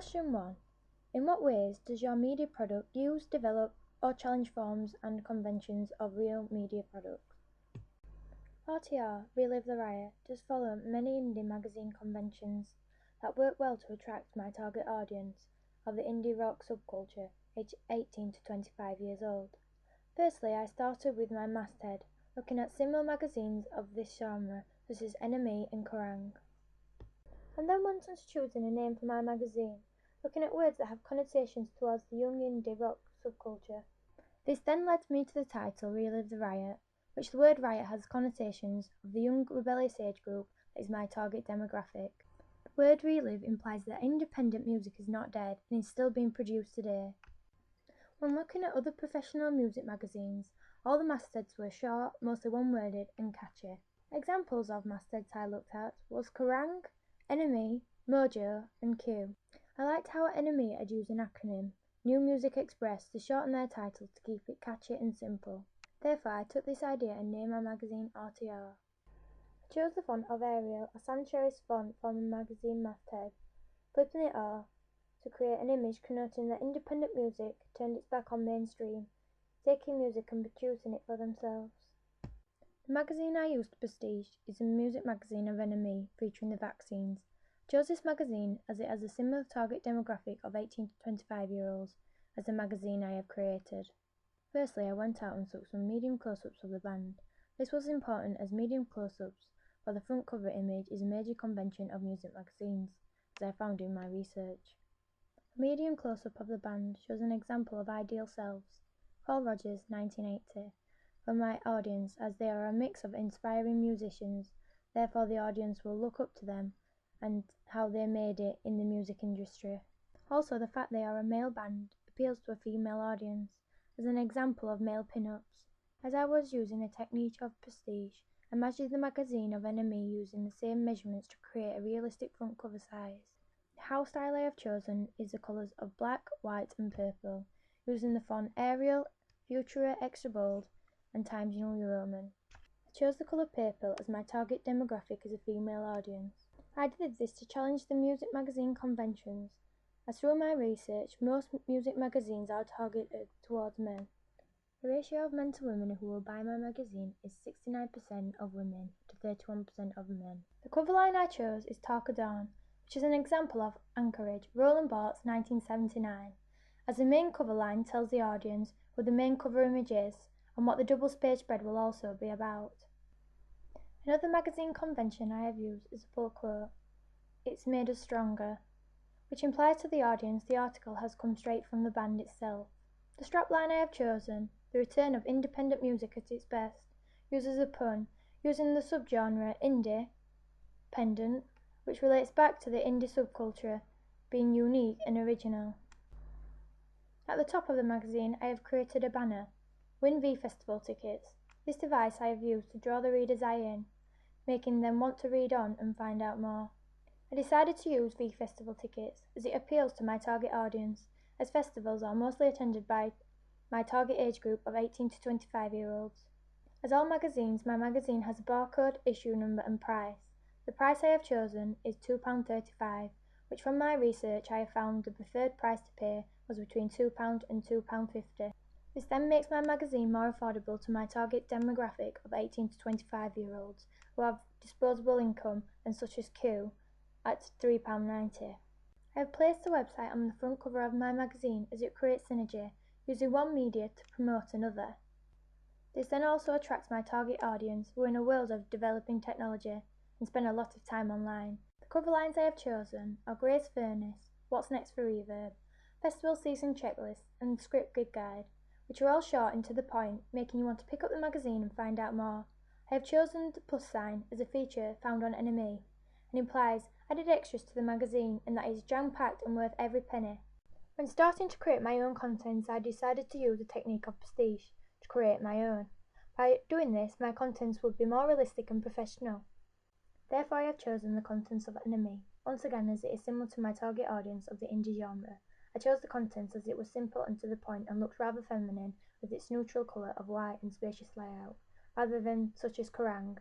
Question 1. In what ways does your media product use, develop, or challenge forms and conventions of real media products? RTR, Relive the Riot, does follow many indie magazine conventions that work well to attract my target audience of the indie rock subculture, aged 18 to 25 years old. Firstly, I started with my masthead, looking at similar magazines of this genre, such as NME and Kerrang. And then once choosing a name for my magazine, looking at words that have connotations towards the young indie rock subculture. This then led me to the title Relive the Riot, which the word riot has connotations of the young rebellious age group that is my target demographic. The word relive implies that independent music is not dead and is still being produced today. When looking at other professional music magazines, all the mastheads were short, mostly one-worded and catchy. Examples of mastheads I looked at was Kerrang, NME, Mojo and Q. I liked how NME had used an acronym, New Music Express, to shorten their title to keep it catchy and simple. Therefore, I took this idea and named my magazine RTR. I chose the font of Arial, a sans serif font for my magazine masthead, flipping it R to create an image connoting that independent music turned its back on mainstream, taking music and producing it for themselves. The magazine I used, Prestige, is a music magazine of NME featuring the vaccines. I chose this magazine as it has a similar target demographic of 18 to 25-year-olds as the magazine I have created. Firstly, I went out and took some medium close-ups of the band. This was important as medium close-ups for the front cover image is a major convention of music magazines, as I found in my research. A medium close-up of the band shows an example of Ideal Selves, Paul Rodgers, 1980, for my audience as they are a mix of inspiring musicians, therefore the audience will look up to them and how they made it in the music industry. Also, the fact they are a male band appeals to a female audience, as an example of male pin-ups. As I was using a technique of Prestige, I measured the magazine of NME using the same measurements to create a realistic front cover size. The house style I have chosen is the colours of black, white and purple, using the font Arial, Futura Extra Bold and Times New Roman. I chose the colour purple as my target demographic is a female audience. I did this to challenge the music magazine conventions, as through my research most music magazines are targeted towards men. The ratio of men to women who will buy my magazine is 69% of women to 31% of men. The cover line I chose is Talk of Dawn, which is an example of Anchorage, Roland Barthes, 1979, as the main cover line tells the audience who the main cover image is and what the double-page spread will also be about. Another magazine convention I have used is a full quote, "It's made us stronger," which implies to the audience the article has come straight from the band itself. The strapline I have chosen, "The Return of Independent Music at its Best," uses a pun, using the subgenre indie, pendant, which relates back to the indie subculture being unique and original. At the top of the magazine I have created a banner, "Win V Festival Tickets." This device I have used to draw the reader's eye in, making them want to read on and find out more. I decided to use V Festival tickets as it appeals to my target audience, as festivals are mostly attended by my target age group of 18 to 25-year-olds. As all magazines, my magazine has a barcode, issue number and price. The price I have chosen is £2.35, which from my research I have found the preferred price to pay was between £2 and £2.50. This then makes my magazine more affordable to my target demographic of 18 to 25-year-olds who have disposable income and such as Q at £3.90. I have placed the website on the front cover of my magazine as it creates synergy, using one media to promote another. This then also attracts my target audience who are in a world of developing technology and spend a lot of time online. The cover lines I have chosen are Grace Furnace, What's Next for Reverb, Festival Season Checklist and Script Gig Guide, which are all short and to the point, making you want to pick up the magazine and find out more. I have chosen the plus sign as a feature found on NME, and implies added extras to the magazine and that it is jam-packed and worth every penny. When starting to create my own contents, I decided to use the technique of Prestige to create my own. By doing this, my contents would be more realistic and professional. Therefore, I have chosen the contents of NME, once again as it is similar to my target audience of the indie genre. I chose the contents as it was simple and to the point and looked rather feminine with its neutral colour of white and spacious layout, rather than such as Kerrang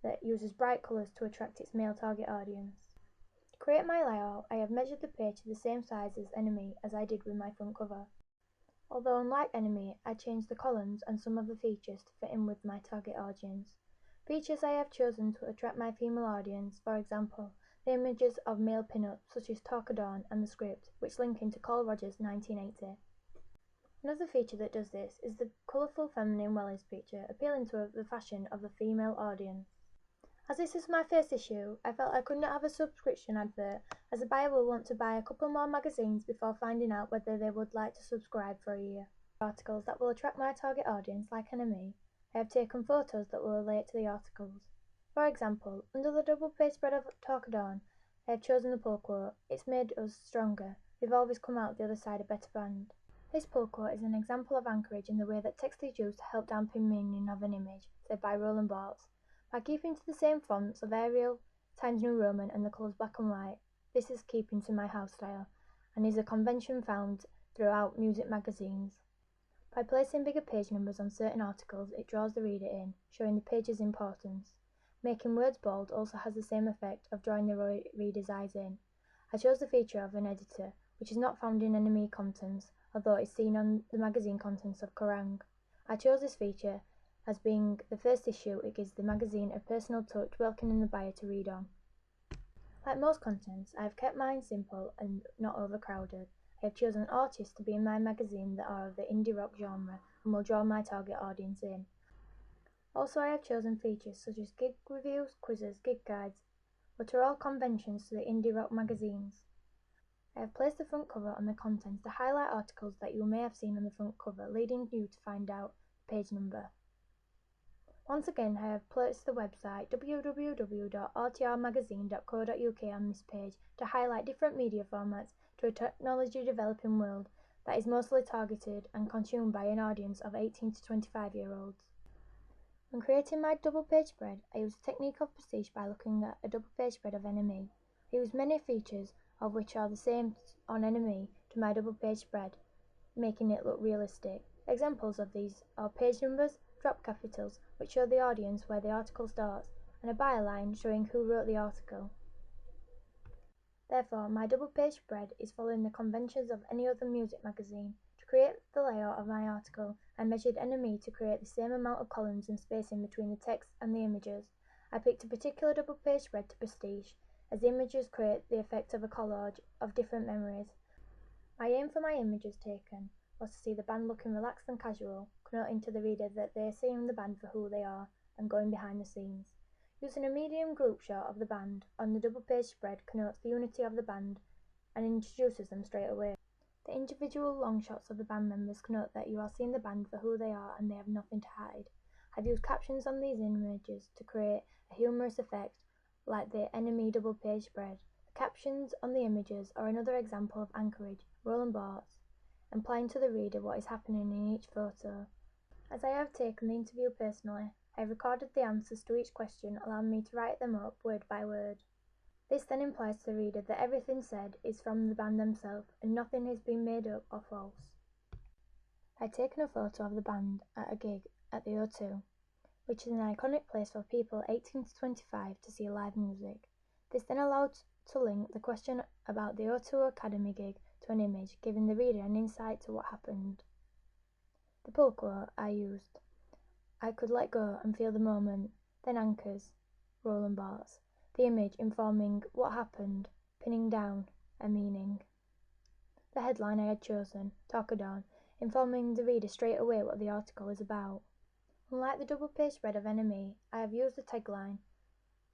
that uses bright colours to attract its male target audience. To create my layout, I have measured the page to the same size as Enemy as I did with my front cover. Although unlike Enemy, I changed the columns and some of the features to fit in with my target audience. Features I have chosen to attract my female audience, for example, the images of male pin-ups such as Talk of Dawn and the script, which link into Carl Rogers' 1980. Another feature that does this is the colourful feminine wellies picture, appealing to the fashion of the female audience. As this is my first issue, I felt I couldn't have a subscription advert, as the buyer will want to buy a couple more magazines before finding out whether they would like to subscribe for a year. Articles that will attract my target audience, like Enemy, I have taken photos that will relate to the articles. For example, under the double page spread of Talk of Dawn, I have chosen the pull quote, "It's made us stronger. We've always come out the other side a better band." This pull quote is an example of anchorage in the way that text is used to help dampen meaning of an image, said by Roland Barthes. By keeping to the same fonts of Arial, Times New Roman and the colours black and white, this is keeping to my house style, and is a convention found throughout music magazines. By placing bigger page numbers on certain articles, it draws the reader in, showing the page's importance. Making words bold also has the same effect of drawing the reader's eyes in. I chose the feature of an editor, which is not found in Enemy contents, although it is seen on the magazine contents of Kerrang! I chose this feature as being the first issue. It gives the magazine a personal touch, welcoming the buyer to read on. Like most contents, I have kept mine simple and not overcrowded. I have chosen artists to be in my magazine that are of the indie rock genre and will draw my target audience in. Also, I have chosen features such as gig reviews, quizzes, gig guides, which are all conventions to the indie rock magazines. I have placed the front cover on the contents to highlight articles that you may have seen on the front cover, leading you to find out the page number. Once again, I have placed the website www.rtrmagazine.co.uk on this page to highlight different media formats to a technology developing world that is mostly targeted and consumed by an audience of 18 to 25-year-olds. When creating my double page spread, I used the technique of prestige by looking at a double page spread of Enemy. I used many features of which are the same on Enemy to my double page spread, making it look realistic. Examples of these are page numbers, drop capitals, which show the audience where the article starts, and a byline showing who wrote the article. Therefore, my double page spread is following the conventions of any other music magazine. To create the layout of my article, I measured Enemy to create the same amount of columns and spacing between the text and the images. I picked a particular double page spread to prestige, as the images create the effect of a collage of different memories. My aim for my images taken was to see the band looking relaxed and casual, connoting to the reader that they are seeing the band for who they are and going behind the scenes. Using a medium group shot of the band on the double page spread connotes the unity of the band and introduces them straight away. The individual long shots of the band members connote that you are seeing the band for who they are and they have nothing to hide. I've used captions on these images to create a humorous effect like the Enemy double page spread. The captions on the images are another example of anchorage, Roland Barthes, implying to the reader what is happening in each photo. As I have taken the interview personally, I have recorded the answers to each question, allowing me to write them up word by word. This then implies to the reader that everything said is from the band themselves and nothing has been made up or false. I had taken a photo of the band at a gig at the O2, which is an iconic place for people 18 to 25 to see live music. This then allowed to link the question about the O2 Academy gig to an image, giving the reader an insight to what happened. The pull quote I used, "I could let go and feel the moment, then anchors," Roland Barthes. The image informing what happened, pinning down a meaning. The headline I had chosen, Talk of Dawn, informing the reader straight away what the article is about. Unlike the double page spread of Enemy, I have used the tagline,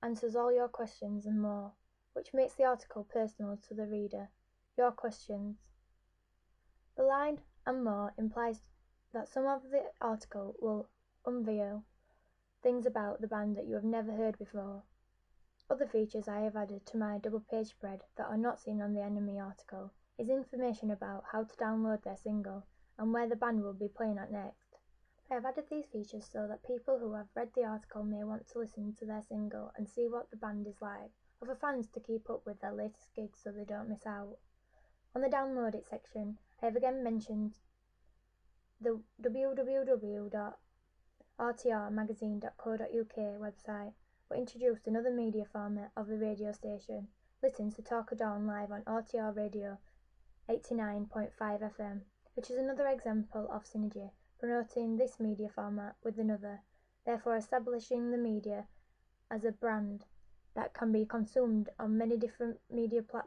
"Answers all your questions and more," which makes the article personal to the reader. Your questions. The line "and more" implies that some of the article will unveil things about the band that you have never heard before. Other features I have added to my double page spread that are not seen on the Enemy article is information about how to download their single and where the band will be playing at next. I have added these features so that people who have read the article may want to listen to their single and see what the band is like, or for fans to keep up with their latest gigs so they don't miss out. On the download it section, I have again mentioned the www.rtrmagazine.co.uk website, but introduced another media format of the radio station, listens to Talk of Dawn live on RTR Radio 89.5 FM, which is another example of synergy, promoting this media format with another, therefore establishing the media as a brand that can be consumed on many different media platforms